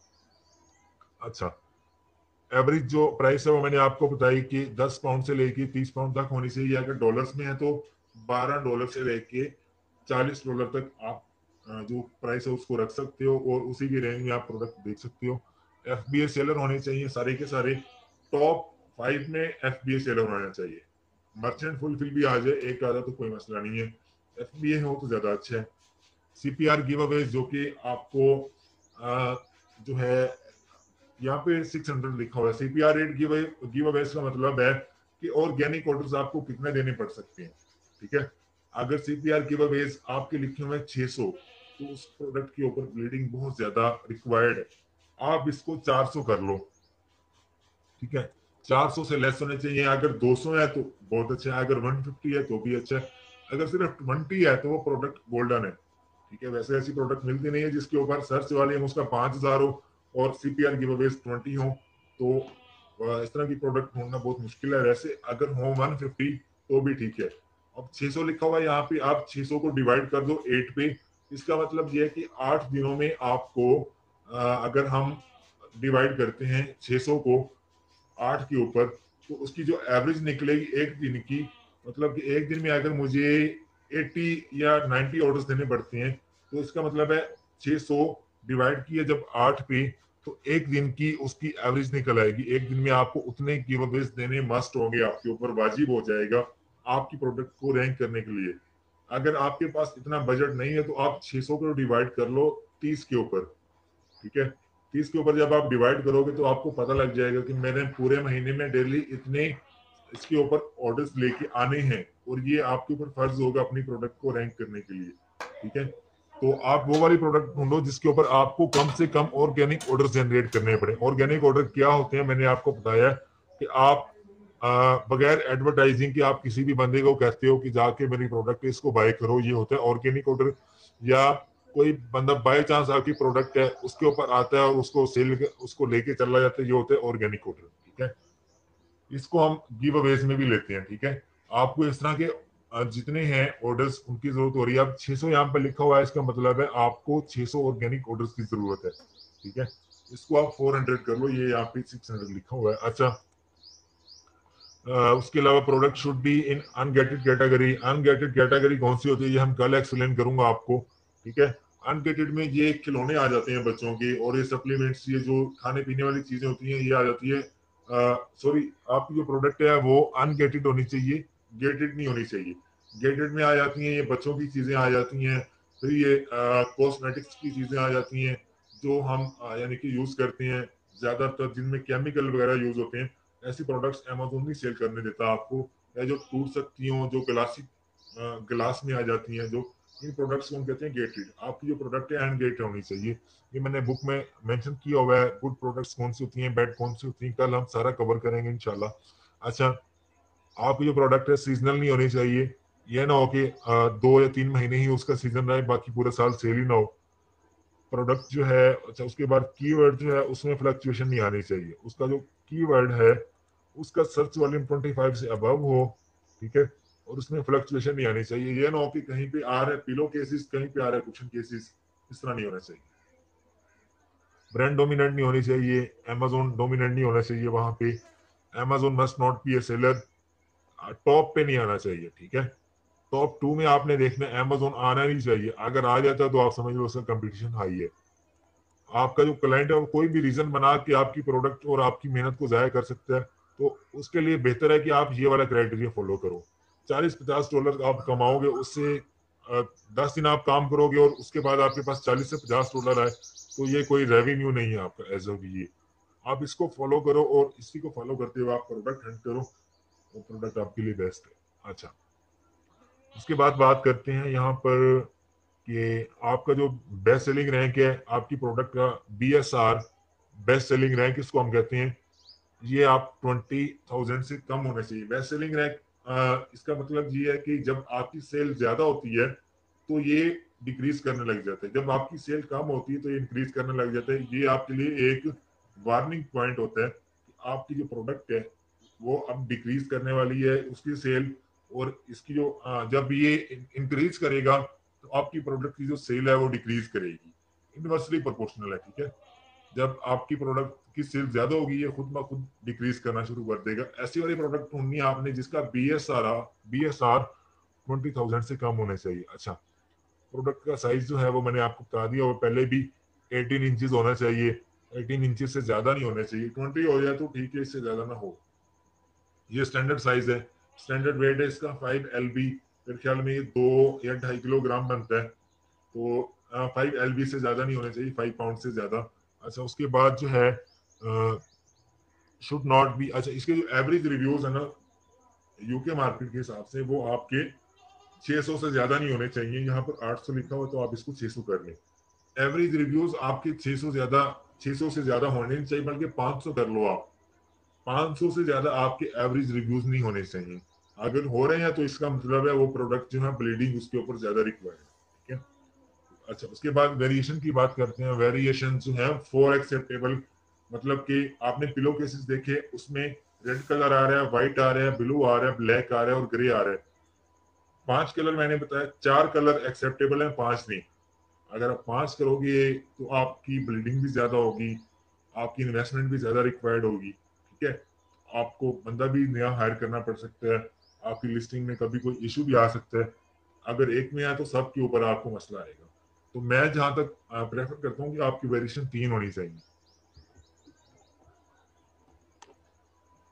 अच्छा, एवरेज जो प्राइस है वो मैंने आपको बताई कि 10 पाउंड से लेके 30 पाउंड तक होनी चाहिए। अगर डॉलर्स में है तो $12 से लेके $40 तक आप जो प्राइस है उसको रख सकते हो, और उसी की रेंज में आप प्रोडक्ट बेच सकते हो। FBA सेलर होने चाहिए सारे के सारे, टॉप 5 में FBA सेलर होना चाहिए। मर्चेंट फुलफिल भी आ जाए एक आधा तो कोई मसला नहीं है, FBA हो तो ज्यादा अच्छा है। CPR गिव अवे जो कि आपको जो है यहाँ पे 600 लिखा हुआ है। CPR रेट गिव अवे का मतलब है कि ऑर्गेनिक ऑर्डर्स आपको कितने देने पड़ सकते हैं। ठीक है, अगर CPR गिव अवे आपके लिखे हुए 600 तो उस प्रोडक्ट के ऊपर ब्लीडिंग बहुत ज्यादा रिक्वायर्ड है। आप इसको 400 कर लो। ठीक है, 400 से लेस होने चाहिए। अगर 200 है तो बहुत अच्छा है, अगर 150 है तो भी अच्छा है, अगर सिर्फ 20 है तो वो प्रोडक्ट गोल्डन है। ठीक है, वैसे ऐसी प्रोडक्ट मिलती नहीं है जिसके ऊपर सर्च वाले उसका 5,000 हो और CPR गिव अवे 20 हो, तो इस तरह की प्रोडक्ट ढूंढना बहुत मुश्किल है। वैसे अगर हो 150 तो भी ठीक है। अब 600 लिखा हुआ है यहाँ पे, आप 600 को डिवाइड कर दो 8 पे। इसका मतलब ये है कि 8 दिनों में आपको अगर हम डिवाइड करते हैं 600 को 8 के ऊपर, तो उसकी जो एवरेज निकलेगी एक दिन की, मतलब कि एक दिन में अगर मुझे 80 या 90 ऑर्डर्स देने पड़ते हैं, तो इसका मतलब है 600 डिवाइड किया जब 8 पे, तो एक दिन की उसकी एवरेज निकल आएगी। एक दिन में आपको उतने गिवअवेज देने मस्ट होंगे, आपके ऊपर वाजिब हो जाएगा आपकी प्रोडक्ट को रैंक करने के लिए। अगर आपके पास इतना बजट नहीं है तो आप 600 को डिवाइड कर लो 30 के ऊपर। ठीक है, 30 के ऊपर जब आप डिवाइड करोगे तो आपको पता लग जाएगा कि मैंने पूरे महीने में डेली इतने इसके ऊपर ऑर्डर्स लेके आने हैं, और ये आपके ऊपर फर्ज होगा अपनी प्रोडक्ट को रैंक करने के लिए। ठीक है, तो आप वो वाली प्रोडक्ट ढूंढो जिसके ऊपर आपको कम से कम ऑर्गेनिक ऑर्डर जनरेट करने पड़े। ऑर्गेनिक ऑर्डर क्या होते हैं मैंने आपको बताया कि आप बगैर एडवर्टाइजिंग के आप किसी भी बंदे को कहते हो कि जाके मेरी प्रोडक्ट है इसको बाय करो, ये होता है ऑर्गेनिक ऑर्डर। या कोई बंदा बाय चांस आपकी प्रोडक्ट है उसके ऊपर आता है और उसको सेल उसको लेके चला जाता है, ये होता है ऑर्गेनिक ऑर्डर। ठीक है, इसको हम गिव अवेज में भी लेते हैं। ठीक है, आपको इस तरह के जितने हैं ऑर्डर्स उनकी जरूरत हो रही है। अब 600 यहाँ पे लिखा हुआ है, इसका मतलब है आपको 600 ऑर्गेनिक ऑर्डर्स की जरूरत है। ठीक है, इसको आप 400 कर लो, ये यहाँ पे 600 लिखा हुआ है। अच्छा, उसके अलावा product should be in ungated category. Ungated category कौन सी होती है ये हम कल एक्सप्लेन करूंगा आपको, ठीक है। अनगेटेड में ये खिलौने आ जाते हैं बच्चों के, और ये सप्लीमेंट्स, ये जो खाने पीने वाली चीजें होती हैं ये आ जाती है। सॉरी, आपकी जो प्रोडक्ट है वो अनगेटेड होनी चाहिए, गेटेड नहीं होनी चाहिए। गेटेड में आ जाती हैं ये बच्चों की चीजें आ जाती हैं, फिर ये कॉस्मेटिक्स की चीजें आ जाती हैं जो हम यानी कि यूज करते हैं ज्यादातर, जिनमें केमिकल वगैरह यूज होते हैं। ऐसी प्रोडक्ट्स अमेजोन नहीं सेल करने देता आपको, या जो टूट सकती हो, जो ग्लासी ग्लास में आ जाती हैं, जो इन प्रोडक्ट्स को हम कहते हैं गेटेड। आपकी जो प्रोडक्ट है अनगेटेड होनी चाहिए। ये मैंने बुक में मेंशन किया हुआ है, गुड प्रोडक्ट्स कौन सी होती हैं, बैड कौन सी होती हैं, कल हम सारा कवर करेंगे इंशाल्लाह। अच्छा, आपकी जो प्रोडक्ट है सीजनल नहीं होनी चाहिए। ये ना हो कि 2 या 3 महीने ही उसका सीजन रहे, बाकी पूरे साल सेल ही ना हो प्रोडक्ट जो है। अच्छा, उसके बाद कीवर्ड जो है उसमें फ्लक्चुएशन नहीं आनी चाहिए। उसका जो कीवर्ड है उसका सर्च वॉल्यूम 25 से अबव हो, ठीक है, और उसमें फ्लक्चुएशन नहीं आनी चाहिए। ये ना हो कि कहीं पे आ रहे पिलो केसेस, कहीं पे आ रहे कुशन केसेस, इस तरह नहीं होना चाहिए। ब्रांड डोमिनेंट नहीं होनी चाहिए, अमेजोन डोमिनेंट नहीं होना चाहिए वहां पे। Amazon must not be A seller, top पे नहीं आना चाहिए, ठीक है। टॉप 2 में आपने देखना अमेजोन आना नहीं चाहिए। अगर आ जाता है तो आप समझ लो उसका कंपटीशन हाई है। आपका जो क्लाइंट है वो कोई भी रीजन बना के आपकी प्रोडक्ट और आपकी मेहनत को जाया कर सकता है, तो उसके लिए बेहतर है कि आप ये वाला क्राइटेरिया फॉलो करो। $40-50 आप कमाओगे उससे, 10 दिन आप काम करोगे और उसके बाद आपके पास $40 से $50 आए, तो ये कोई रेवेन्यू नहीं है आपका एज ऑफ ये। आप इसको फॉलो करो और इसी को फॉलो करते हुए आप प्रोडक्ट हंट करो, वो प्रोडक्ट आपके लिए बेस्ट है। अच्छा, उसके बाद बात करते हैं यहाँ पर कि आपका जो बेस्ट सेलिंग रैंक है आपकी प्रोडक्ट का, BSR, बेस्ट सेलिंग रैंक इसको हम कहते हैं, ये आप 20,000 से कम होना चाहिए। बेस्ट सेलिंग रैंक इसका मतलब ये है कि जब आपकी सेल ज्यादा होती है तो ये डिक्रीज करने लग जाता है, जब आपकी सेल कम होती है तो ये इंक्रीज करने लग जाता है। ये आपके लिए एक वार्निंग पॉइंट होता है कि आपकी जो प्रोडक्ट है वो अब डिक्रीज करने वाली है उसकी सेल, और इसकी जो जब ये इंक्रीज करेगा तो आपकी प्रोडक्ट की जो सेल है वो डिक्रीज करेगी। इनवर्सली प्रोपोर्शनल है, ठीक है। जब आपकी प्रोडक्ट की सेल ज्यादा होगी ये खुद ब खुद डिक्रीज करना शुरू कर देगा। ऐसी वाली प्रोडक्ट ढूंढनी है आपने जिसका BSR 20,000 से कम होना चाहिए। अच्छा, प्रोडक्ट का साइज जो है वो मैंने आपको बता दिया, वो पहले भी 18 इंचेस होना चाहिए। 18 इंचेस से ज्यादा नहीं होना चाहिए, 20 हो जाए तो ठीक है, इससे ज्यादा ना हो। ये स्टैंडर्ड साइज है। स्टैंडर्ड वेट है इसका 5 LB, मेरे ख्याल में ये 2 या 2.5 किलोग्राम बनता है। तो 5 LB से ज्यादा नहीं होना चाहिए, 5 पाउंड से ज्यादा। अच्छा, उसके बाद जो है शुड नॉट बी, अच्छा इसके जो एवरेज रिव्यूज है ना यूके मार्केट के हिसाब से, वो आपके 600 से ज्यादा नहीं होने चाहिए। यहाँ पर 800 लिखा हुआ तो आप इसको 600 कर लें। एवरेज रिव्यूज आपके 600 से ज्यादा होने नहीं चाहिए, बल्कि 500 कर लो आप। 500 से ज्यादा आपके एवरेज रिव्यूज नहीं होने चाहिए। अगर हो रहे हैं तो इसका मतलब है वो प्रोडक्ट जो है ब्लीडिंग उसके ऊपर ज्यादा रिक्वायर्ड है, ठीक है। अच्छा, उसके बाद वेरिएशन की बात करते हैं। वेरिएशन जो है 4 एक्सेप्टेबल, मतलब कि आपने पिलो केसेस देखे, उसमें रेड कलर आ रहा है, व्हाइट आ रहा है, ब्लू आ रहा है, ब्लैक आ रहा है और ग्रे आ रहा है। 5 कलर मैंने बताया, 4 कलर एक्सेप्टेबल है, 5 नहीं। अगर आप 5 करोगे तो आपकी ब्लीडिंग भी ज्यादा होगी, आपकी इन्वेस्टमेंट भी ज्यादा रिक्वायर्ड होगी, ठीक है। आपको बंदा भी नया हायर करना पड़ सकता है, आपकी लिस्टिंग में कभी कोई इशू भी आ सकता है। अगर एक में आए तो सबके ऊपर आपको मसला आएगा। तो मैं जहां तक प्रेफर करता हूँ कि आपकी वेरिएशन 3 होनी चाहिए।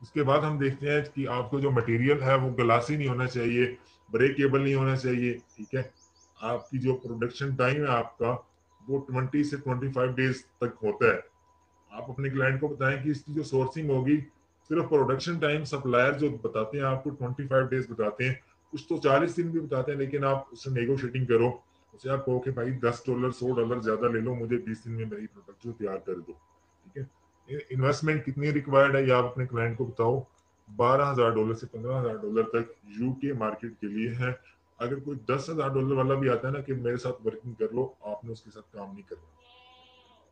उसके बाद हम देखते हैं कि आपको जो मटेरियल है वो ग्लासी नहीं होना चाहिए, ब्रेकेबल नहीं होना चाहिए, ठीक है। आपकी जो प्रोडक्शन टाइम है आपका वो 20 से 25 डेज तक होता है। आप अपने क्लाइंट को बताएं कि इसकी जो सोर्सिंग होगी, सिर्फ प्रोडक्शन टाइम सप्लायर जो बताते हैं आपको 25 डेज बताते हैं, कुछ तो 40 दिन भी बताते हैं, लेकिन आप उससे नेगोशिएटिंग करो। उसे आप कहो कि भाई $10 $100 ज्यादा ले लो, मुझे 20 दिन में मेरी प्रोडक्ट जो तैयार कर दो, ठीक है। इन्वेस्टमेंट कितनी रिक्वायर्ड है ये आप अपने क्लाइंट को बताओ। $12,000 से $15,000 तक यूके मार्केट के लिए है। अगर कोई $10,000 वाला भी आता है ना कि मेरे साथ वर्किंग कर लो, आपने उसके साथ काम नहीं करना,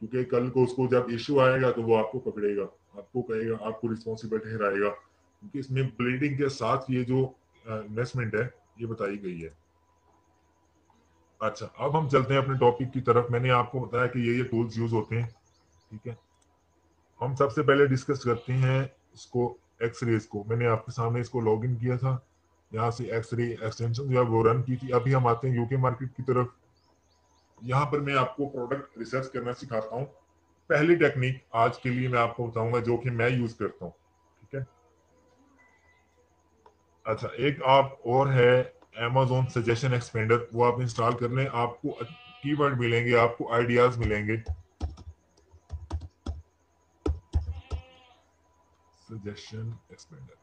क्योंकि कल को उसको जब इश्यू आएगा तो वो आपको पकड़ेगा, आपको कहेगा, आपको रिस्पॉन्सिबल ठहराएगा, क्योंकि इसमें ब्लीडिंग के साथ ये जो इन्वेस्टमेंट है ये बताई गई है। अच्छा, अब हम चलते हैं अपने टॉपिक की तरफ। मैंने आपको बताया कि ये टूल्स यूज होते हैं, ठीक है। हम सबसे पहले डिस्कस करते हैं इसको, एक्सरेज को, मैंने आपके सामने इसको लॉग इन किया था, यहाँ से एक्सरे एक्सटेंशन जो है वो रन की थी। अभी हम आते हैं यूके मार्केट की तरफ। यहाँ पर मैं आपको प्रोडक्ट रिसर्च करना सिखाता हूँ। पहली टेक्निक आज के लिए मैं आपको बताऊंगा जो कि मैं यूज करता हूँ, ठीक है। अच्छा, एक आप और है Amazon सजेशन एक्सपेंडर, वो आप इंस्टॉल कर लें, आपको कीवर्ड मिलेंगे, आपको आइडियाज मिलेंगे। सजेशन एक्सपेंडर,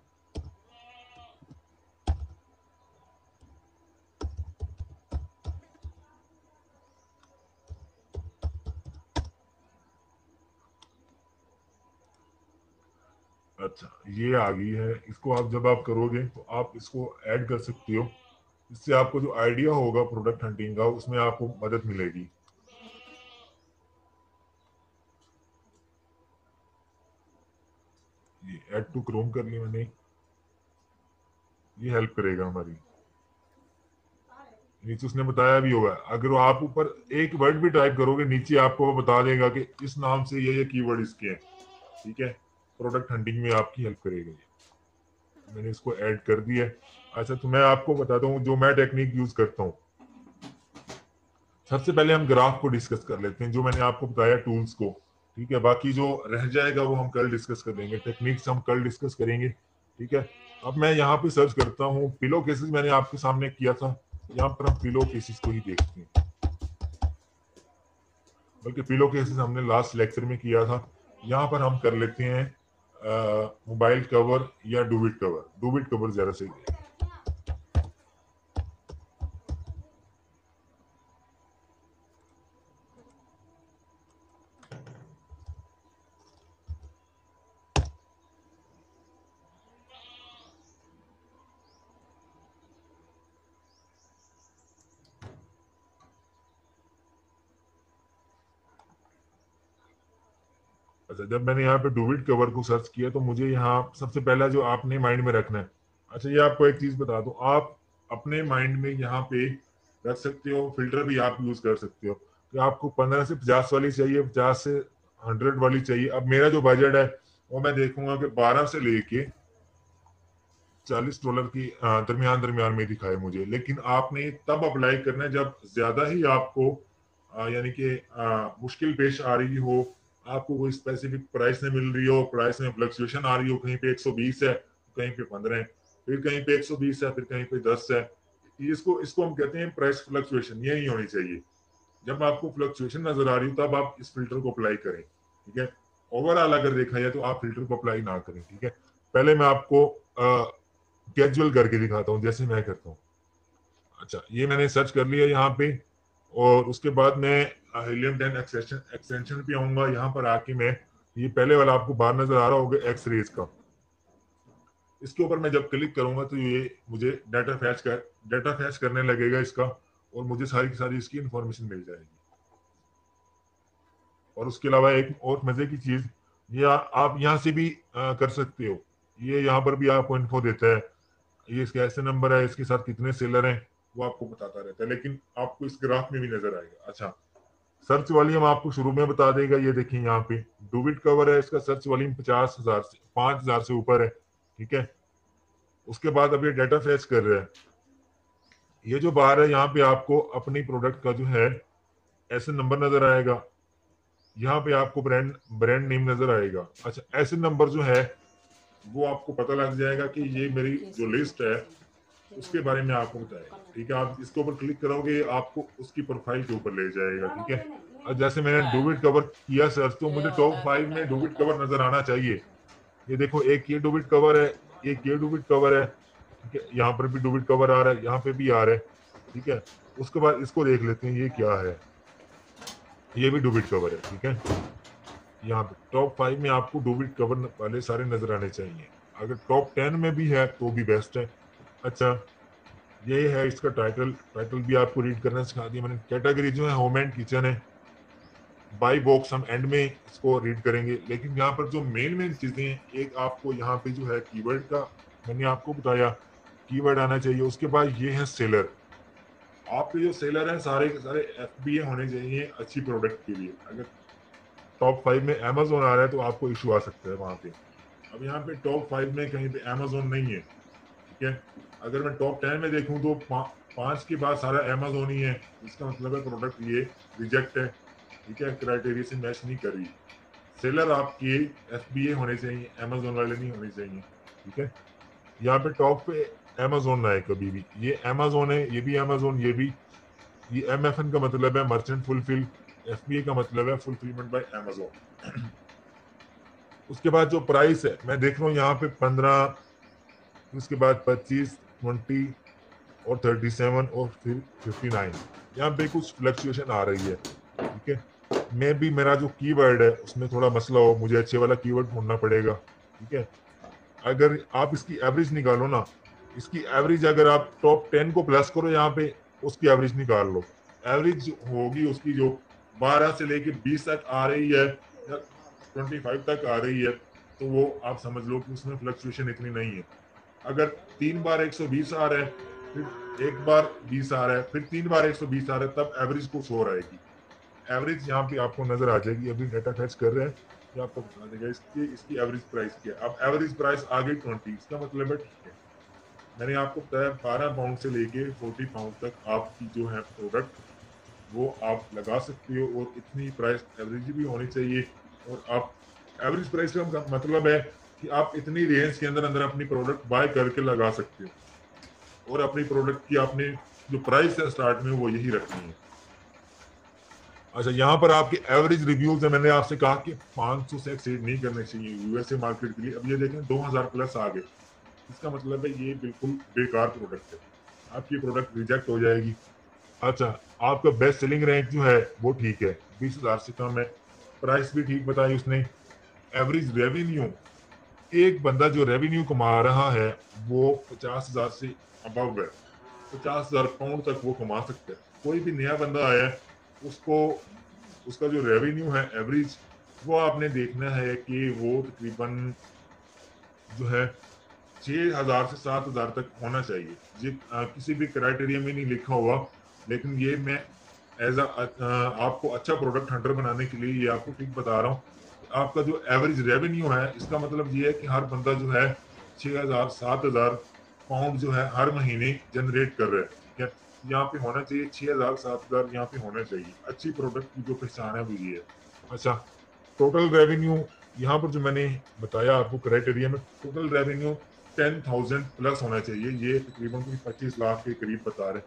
अच्छा ये आ गई है। इसको आप जब आप करोगे तो आप इसको ऐड कर सकते हो। इससे आपको जो आइडिया होगा प्रोडक्ट हंटिंग का, उसमें आपको मदद मिलेगी। ये ऐड टू क्रोम कर ली मैंने, ये हेल्प करेगा हमारी। नीचे उसने बताया भी होगा, अगर आप ऊपर एक वर्ड भी टाइप करोगे नीचे आपको वो बता देगा कि इस नाम से ये कीवर्ड इसके हैं, ठीक है। प्रोडक्ट हंटिंग में आपकी हेल्प करेगा ये। मैंने इसको ऐड कर दिया है। अच्छा, तो मैं आपको बताता हूँ जो मैं टेक्निक यूज करता हूँ। सबसे पहले हम ग्राफ को डिस्कस कर लेते हैं, जो मैंने आपको बताया टूल्स को, ठीक है। बाकी जो रह जाएगा वो हम कल डिस्कस कर लेंगे, टेक्निक्स हम कल डिस्कस करेंगे, ठीक है। अब मैं यहाँ पे सर्च करता हूँ पिलो केसेस, मैंने आपके सामने किया था। यहाँ पर हम पिलो केसेस को ही देखते हैं, बल्कि पिलो केसेस हमने लास्ट लेक्चर में किया था। यहाँ पर हम कर लेते हैं मोबाइल कवर या डूबिट कवर। डूबिट कवर ज्यादा सही है। अच्छा, जब मैंने यहाँ पे डूबिट कवर को सर्च किया तो मुझे यहाँ सबसे पहला जो आपने माइंड में रखना है। अच्छा, ये आपको एक चीज बता दूं, आप अपने माइंड में यहाँ पे रख सकते हो, फिल्टर भी आप यूज कर सकते हो कि आपको 15 से 50 वाली चाहिए, 50 से 100 वाली चाहिए। अब मेरा जो बजट है वो मैं देखूंगा कि 12 से लेके $40 की दरमियान दरमियान में दिखाए मुझे। लेकिन आपने तब अप्लाई करना है जब ज्यादा ही आपको यानी कि मुश्किल पेश आ रही हो, आपको कोई स्पेसिफिक प्राइस नहीं मिल रही हो, प्राइस में फ्लक्चुएशन आ रही हो, कहीं पे 120 है, कहीं पे 15 है, फिर कहीं पे 120 है, फिर कहीं पे 10 है। इसको इसको हम कहते हैं प्राइस फ्लक्चुएशन। ये नहीं होनी चाहिए। जब आपको फ्लक्चुएशन नजर आ रही हो तब आप इस फिल्टर को अप्लाई करें, ठीक है। ओवरऑल अगर देखा जाए तो आप फिल्टर को अप्लाई ना करें, ठीक है। पहले मैं आपको कैजुअल करके दिखाता हूँ जैसे मैं करता हूँ। अच्छा, ये मैंने सर्च कर लिया यहाँ पे, और उसके बाद मैं हीलियम 10 एक्सटेंशन पे आऊंगा। यहाँ पर आके मैं ये पहले वाला आपको बाहर नजर आ रहा होगा एक्स रेज का, इसके ऊपर मैं जब क्लिक करूंगा तो ये मुझे डाटा फैच करने लगेगा इसका, और मुझे सारी की सारी इसकी इंफॉर्मेशन मिल जाएगी। और उसके अलावा एक और मजे की चीज, ये आप यहाँ से भी कर सकते हो। ये यहाँ पर भी आपको इन्फो देता है, ये इसका ऐसे नंबर है, इसके साथ कितने सेलर हैं, वो आपको बताता रहता है, लेकिन आपको इस ग्राफ में भी नजर आएगा। अच्छा, सर्च वॉल्यूम आपको शुरू में बता देगा। ये देखिए यहाँ पे डूबिट कवर है, इसका सर्च वॉल्यूम 50,000 से 5,000 से ऊपर है, ठीक है। उसके बाद अब ये डाटा फैच कर रहा है। ये जो बाहर है यहाँ पे आपको अपनी प्रोडक्ट का जो है ऐसे नंबर नजर आएगा, यहाँ पे आपको ब्रांड ब्रांड नेम नजर आएगा। अच्छा, ऐसे नंबर जो है वो आपको पता लग जाएगा कि ये मेरी जो लिस्ट है उसके बारे में आपको बताएगा, ठीक है। आप इसके ऊपर क्लिक करोगे आपको उसकी प्रोफाइल के ऊपर ले जाएगा, ठीक है। और जैसे मैंने डूबिट कवर किया सर्च तो मुझे टॉप 5 में डूबिट कवर नजर आना चाहिए। ये देखो, एक ये डूबिट कवर है, एक ये डूबिट कवर है, ठीक है। यहाँ पर भी डूबिट कवर आ रहा है, यहाँ पे भी आ रहा है, ठीक है। उसके बाद इसको देख लेते हैं ये क्या है। ये भी डूबिट कवर है, ठीक है। यहाँ पे टॉप 5 में आपको डूबिट कवर वाले सारे नजर आने चाहिए। अगर टॉप 10 में भी है तो भी बेस्ट है। अच्छा, ये है इसका टाइटल। टाइटल भी आपको रीड करना सिखा दिया मैंने। कैटेगरी जो है होम एंड किचन है। बाई बॉक्स हम एंड में इसको रीड करेंगे, लेकिन यहाँ पर जो मेन मेन चीजें हैं, एक आपको यहाँ पे जो है कीवर्ड का मैंने आपको बताया, कीवर्ड आना चाहिए। उसके बाद ये है सेलर। आपके जो सेलर हैं सारे के सारे FBA होने चाहिए अच्छी प्रोडक्ट के लिए। अगर टॉप 5 में Amazon आ रहा है तो आपको इशू आ सकता है वहां पे। अब यहाँ पे टॉप 5 में कहीं पे अमेजोन नहीं है, ठीक है। अगर मैं टॉप 10 में देखूं तो 5 के बाद सारा अमेजोन ही है, इसका मतलब है प्रोडक्ट ये रिजेक्ट है, ठीक है, क्राइटेरिया से मैच नहीं कर रही। सेलर आपके FBA होने चाहिए, अमेजोन वाले नहीं होने चाहिए, ठीक है। यहाँ पे टॉप पे अमेजोन ना है कभी भी, ये अमेजोन है, ये भी अमेजोन, ये भी। ये MFN का मतलब है मर्चेंट फुलफिल, FBA का मतलब है फुलफिलमेंट बाय अमेजोन। उसके बाद जो प्राइस है मैं देख रहा हूँ यहाँ पे 15, उसके बाद 25, 20 और 37 और फिर 59, यहाँ पे कुछ फ्लक्चुएशन आ रही है, ठीक है। मैं भी मेरा जो कीवर्ड है उसमें थोड़ा मसला हो, मुझे अच्छे वाला कीवर्ड ढूंढना पड़ेगा, ठीक है। अगर आप इसकी एवरेज निकालो ना, इसकी एवरेज अगर आप टॉप 10 को प्लस करो यहाँ पे, उसकी एवरेज निकाल लो, एवरेज होगी उसकी जो 12 से लेके 20 तक आ रही है या 25 तक आ रही है, तो वो आप समझ लो कि उसमें फ्लक्चुएशन इतनी नहीं है। अगर 3 बार 120 आ रहा है, फिर एक बार 20 आ रहा है, फिर 3 बार 120 आ रहा है, तब एवरेज कुछ और आएगी। एवरेज यहाँ पे आपको नजर आ जाएगी, अभी डाटा फैच कर रहे हैं, ये आपको बता देगा इसकी एवरेज प्राइस क्या है। अब एवरेज प्राइस आ गई 20, इसका मतलब है ठीक है, मैंने आपको बताया 12 पाउंड से लेके 40 पाउंड तक आपकी जो है प्रोडक्ट वो आप लगा सकते हो, और इतनी प्राइस एवरेज भी होनी चाहिए। और आप एवरेज प्राइस का मतलब है कि आप इतनी रेंज के अंदर अंदर अपनी प्रोडक्ट बाय करके लगा सकते हो, और अपनी प्रोडक्ट की आपने जो प्राइस है स्टार्ट में वो यही रखनी है। अच्छा, यहाँ पर आपके एवरेज रिव्यूज है, मैंने आपसे कहा कि 500 से एक्सीड नहीं करने चाहिए यूएसए मार्केट के लिए। अब ये देखें 2000 प्लस आ गए, इसका मतलब है ये बिल्कुल बेकार प्रोडक्ट है, आपकी प्रोडक्ट रिजेक्ट हो जाएगी। अच्छा, आपका बेस्ट सेलिंग रैंक जो है वो ठीक है, 20,000 से कम है, प्राइस भी ठीक बताई उसने। एवरेज रेवेन्यू, एक बंदा जो रेवेन्यू कमा रहा है वो 50,000 से अबव है, 50,000 पाउंड तक वो कमा सकता है। कोई भी नया बंदा आया है, उसको उसका जो रेवेन्यू है एवरेज, वो आपने देखना है कि वो तकरीबन जो है 6,000 से 7,000 तक होना चाहिए। ये किसी भी क्राइटेरिया में नहीं लिखा हुआ, लेकिन ये मैं एज आपको अच्छा प्रोडक्ट हंटर बनाने के लिए ये आपको ठीक बता रहा हूँ। आपका जो एवरेज रेवेन्यू है, इसका मतलब ये है कि हर बंदा जो है 6,000 7,000 पाउंड जो है हर महीने जनरेट कर रहा है, ठीक है। यहाँ पे होना चाहिए 6,000 7,000, यहाँ पे होना चाहिए। अच्छी प्रोडक्ट की जो पहचान है वो ये है। अच्छा, टोटल रेवेन्यू यहाँ पर जो मैंने बताया आपको क्राइटेरिया में, टोटल रेवेन्यू 10,000 प्लस होना चाहिए, ये तकरीबन कोई 25 लाख के करीब बता रहे,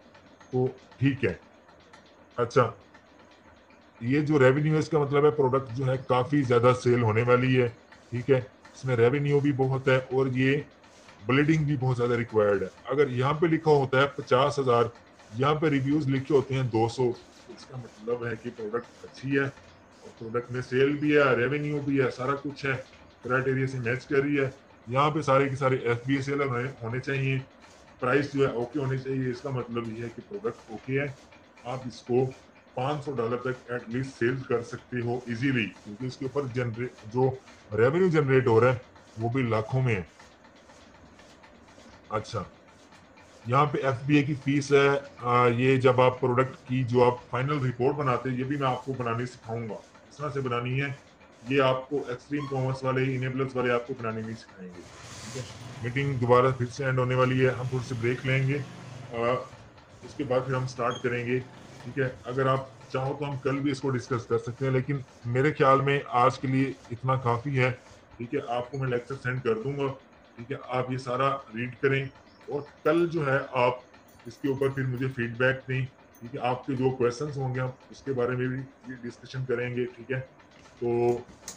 तो ठीक है। अच्छा, ये जो रेवेन्यू है इसका मतलब है प्रोडक्ट जो है काफी ज्यादा सेल होने वाली है, ठीक है। इसमें रेवेन्यू भी बहुत है और ये ब्लीडिंग भी बहुत ज्यादा रिक्वायर्ड है। अगर यहाँ पे लिखा होता है 50,000, यहाँ पे रिव्यूज लिखे होते हैं 200, तो इसका मतलब है कि प्रोडक्ट अच्छी है, और प्रोडक्ट में सेल भी है, रेवेन्यू भी है, सारा कुछ है, क्राइटेरिया से मैच कर रही है। यहाँ पे सारे के सारे FBA सेलर होने चाहिए, प्राइस जो है ओके होनी चाहिए। इसका मतलब ये है कि प्रोडक्ट ओके है, आप इसको $500 तक एटलीस्ट सेल कर सकते हो इजीली, क्योंकि इसके ऊपर जो रेवेन्यू जनरेट हो रहा है वो भी लाखों में है। अच्छा, यहाँ पे FBA की फीस है, ये जब आप प्रोडक्ट की जो आप फाइनल रिपोर्ट बनाते हैं, ये भी मैं आपको बनानी सिखाऊंगा, किस तरह से बनानी है। ये आपको एक्सट्रीम कॉमर्स वाले इनेबलर्स वाले आपको बनाने नहीं सिखाएंगे, ठीक है। मीटिंग दोबारा फिर से एंड होने वाली है, हम थोड़ी सी ब्रेक लेंगे, उसके बाद फिर हम स्टार्ट करेंगे, ठीक है। अगर आप चाहो तो हम कल भी इसको डिस्कस कर सकते हैं, लेकिन मेरे ख्याल में आज के लिए इतना काफ़ी है, ठीक है। आपको मैं लेक्चर सेंड कर दूंगा, ठीक है, आप ये सारा रीड करें, और कल जो है आप इसके ऊपर फिर मुझे फीडबैक दें, ठीक है। आपके जो क्वेश्चंस होंगे हम उसके बारे में भी डिस्कशन करेंगे, ठीक है। तो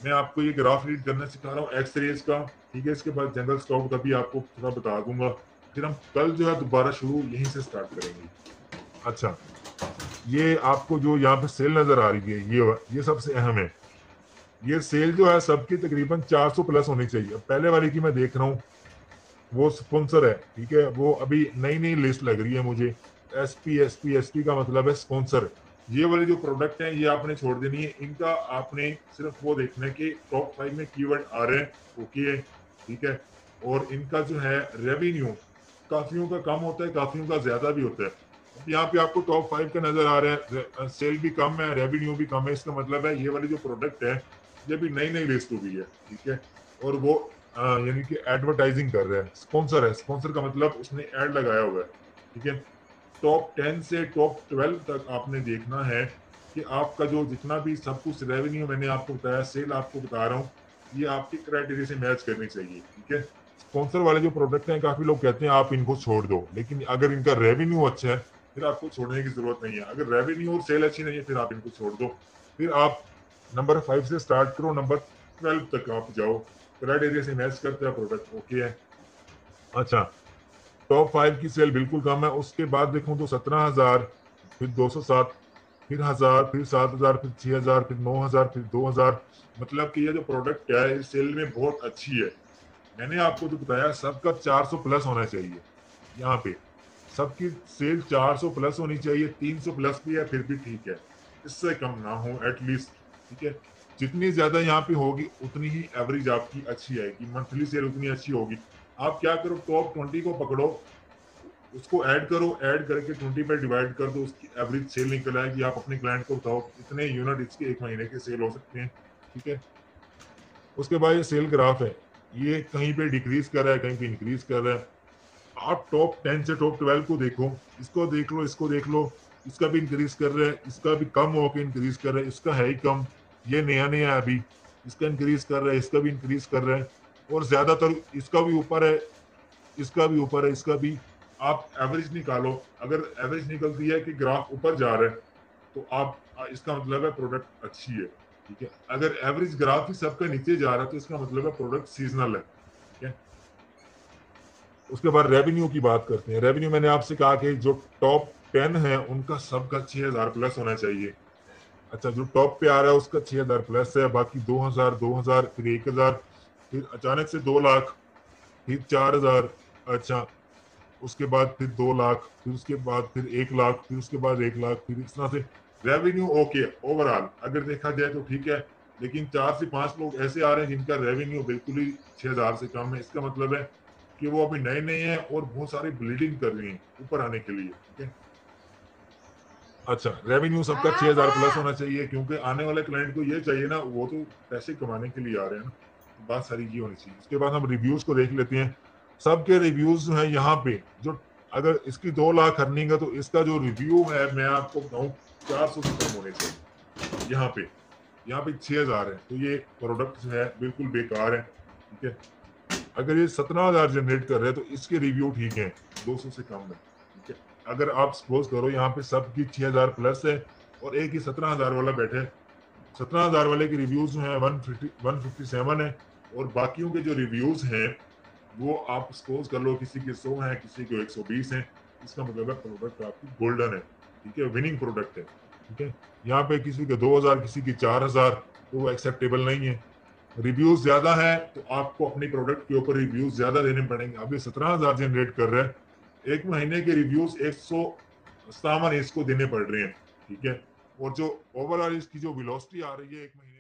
मैं आपको ये ग्राफ रीड करना सिखा रहा हूँ एक्स रेज का, ठीक है। इसके बाद जनरल स्टॉक का भी आपको थोड़ा बता दूंगा, फिर हम कल जो है दोबारा शुरू यहीं से स्टार्ट करेंगे। अच्छा, ये आपको जो यहाँ पे सेल नजर आ रही है, ये सबसे अहम है। ये सेल जो है सबकी तकरीबन 400 प्लस होनी चाहिए। पहले वाली की मैं देख रहा हूँ वो स्पॉन्सर है, ठीक है, वो अभी नई नई लिस्ट लग रही है मुझे। एसपी का मतलब है स्पॉन्सर। ये वाले जो प्रोडक्ट हैं ये आपने छोड़ देनी है, इनका आपने सिर्फ वो देखना है कि टॉप 5 में कीवर्ड आ रहे हैं, ओके है, ठीक है। और इनका जो है रेवेन्यू काफियों का कम होता है, काफियों का ज्यादा भी होता है। यहाँ पे आपको टॉप 5 का नजर आ रहा है, सेल भी कम है, रेवेन्यू भी कम है, इसका मतलब है ये वाली जो प्रोडक्ट है ये भी नई नई लिस्ट हुई है, ठीक है। और वो यानी कि एडवर्टाइजिंग कर रहा है, स्पॉन्सर है। स्पॉन्सर का मतलब उसने एड लगाया हुआ है, ठीक है। टॉप 10 से टॉप 12 तक आपने देखना है कि आपका जो जितना भी सब कुछ रेवेन्यू मैंने आपको बताया, सेल आपको बता रहा हूँ, ये आपके क्राइटेरिया से मैच करनी चाहिए, ठीक है। स्पॉन्सर वाले जो प्रोडक्ट हैं, काफी लोग कहते हैं आप इनको छोड़ दो, लेकिन अगर इनका रेवेन्यू अच्छा है फिर आपको छोड़ने की जरूरत नहीं है। अगर रेवेन्यू और सेल अच्छी नहीं है फिर आप इनको छोड़ दो। फिर आप नंबर 5 से स्टार्ट करो, नंबर 12 तक आप जाओ, क्राइटेरिया से मैच करते हैं प्रोडक्ट, ओके है। अच्छा, टॉप 5 की सेल बिल्कुल कम है। उसके बाद देखूं तो 17,000, फिर 207, फिर 1000, फिर 7,000, फिर 6,000, फिर 9,000, फिर 2,000। मतलब कि ये जो प्रोडक्ट है इस सेल में बहुत अच्छी है। मैंने आपको जो बताया सबका 400 प्लस होना चाहिए। यहाँ पे सबकी सेल 400 प्लस होनी चाहिए, 300 प्लस भी है फिर भी ठीक है, इससे कम ना हो एटलीस्ट, ठीक है। जितनी ज्यादा यहाँ पे होगी उतनी ही एवरेज आपकी अच्छी आएगी, मंथली सेल उतनी अच्छी होगी। आप क्या करो, टॉप 20 को पकड़ो, उसको ऐड करो, ऐड करके 20 पे डिवाइड कर दो, उसकी एवरेज सेल निकल आएगी। आप अपने क्लाइंट को बताओ इतने यूनिट इसके एक महीने के सेल हो सकते हैं, ठीक है। उसके बाद ये सेल ग्राफ है, ये कहीं पे डिक्रीज कर रहा है, कहीं पे इंक्रीज कर रहा है। आप टॉप 10 से टॉप 12 को देखो, इसको देख लो, इसको देख लो, इसका भी इंक्रीज कर रहा है, इसका भी कम होकर इंक्रीज कर रहा है, इसका है ही कम, ये नया नया है अभी, इसका इंक्रीज कर रहा है, इसका भी इंक्रीज कर रहा है, और ज्यादातर इसका भी ऊपर है, इसका भी ऊपर है, इसका भी। आप एवरेज निकालो, अगर एवरेज निकलती है कि ग्राफ ऊपर जा रहा है तो आप इसका मतलब है प्रोडक्ट अच्छी है, ठीक है। अगर एवरेज ग्राफ ही सबका नीचे जा रहा है तो इसका मतलब है प्रोडक्ट सीजनल है, ठीक है। उसके बाद रेवेन्यू की बात करते हैं। रेवेन्यू मैंने आपसे कहा कि जो टॉप 10 है उनका सबका 6,000 प्लस होना चाहिए। अच्छा, जो टॉप पे आ रहा है उसका 6,000 प्लस है, बाकी 2,000, 2,000, फिर 1,000, फिर अचानक से 2 लाख, फिर 4,000। अच्छा, उसके बाद फिर 2 लाख, फिर उसके बाद फिर 1 लाख, फिर उसके बाद 1 लाख, फिर इस तरह से रेवेन्यू ओके ओवरऑल अगर देखा जाए तो ठीक है। लेकिन 4 से 5 लोग ऐसे आ रहे हैं जिनका रेवेन्यू बिल्कुल ही 6,000 से कम है। इसका मतलब है कि वो अभी नए नए हैं और बहुत सारी ब्लीडिंग कर रही हैं ऊपर आने के लिए, ठीक है। अच्छा, रेवेन्यू सबका 6,000 प्लस होना चाहिए, क्योंकि आने वाले क्लाइंट को ये चाहिए ना, वो तो पैसे कमाने के लिए आ रहे हैं ना, तो बात सारी ये होनी चाहिए। उसके बाद हम रिव्यूज को देख लेते हैं। सबके रिव्यूज जो है यहाँ पे, जो अगर इसकी 2 लाख अर्निंग है तो इसका जो रिव्यू है मैं आपको बताऊं 400 से कम होने चाहिए। यहाँ पे 6,000 है, तो ये प्रोडक्ट जो है बिल्कुल बेकार है, ठीक है। अगर ये 17,000 जनरेट कर रहे हैं तो इसके रिव्यू ठीक है, 200 से कम है, ठीक है। अगर आप सपोज करो यहाँ पे सबकी 6,000 प्लस है और एक ही 17,000 वाला बैठे, 17,000 वाले के रिव्यूज जो है 157 है, और बाकियों के जो रिव्यूज हैं वो आप सपोज कर लो किसी के 100 है, किसी के 120 है। इसका मतलब है प्रोडक्ट आपकी गोल्डन है, ठीक है, विनिंग प्रोडक्ट है, ठीक है। यहाँ पे किसी के 2,000, किसी के 4,000, तो वो एक्सेप्टेबल नहीं है। रिव्यूज ज्यादा है तो आपको अपनी प्रोडक्ट के ऊपर रिव्यूज ज्यादा देने पड़ेंगे। अभी 17,000 जनरेट कर रहे हैं, एक महीने के रिव्यूज 157 इसको देने पड़ रहे हैं, ठीक है। और जो ओवरऑल इसकी जो वेलोसिटी आ रही है एक महीने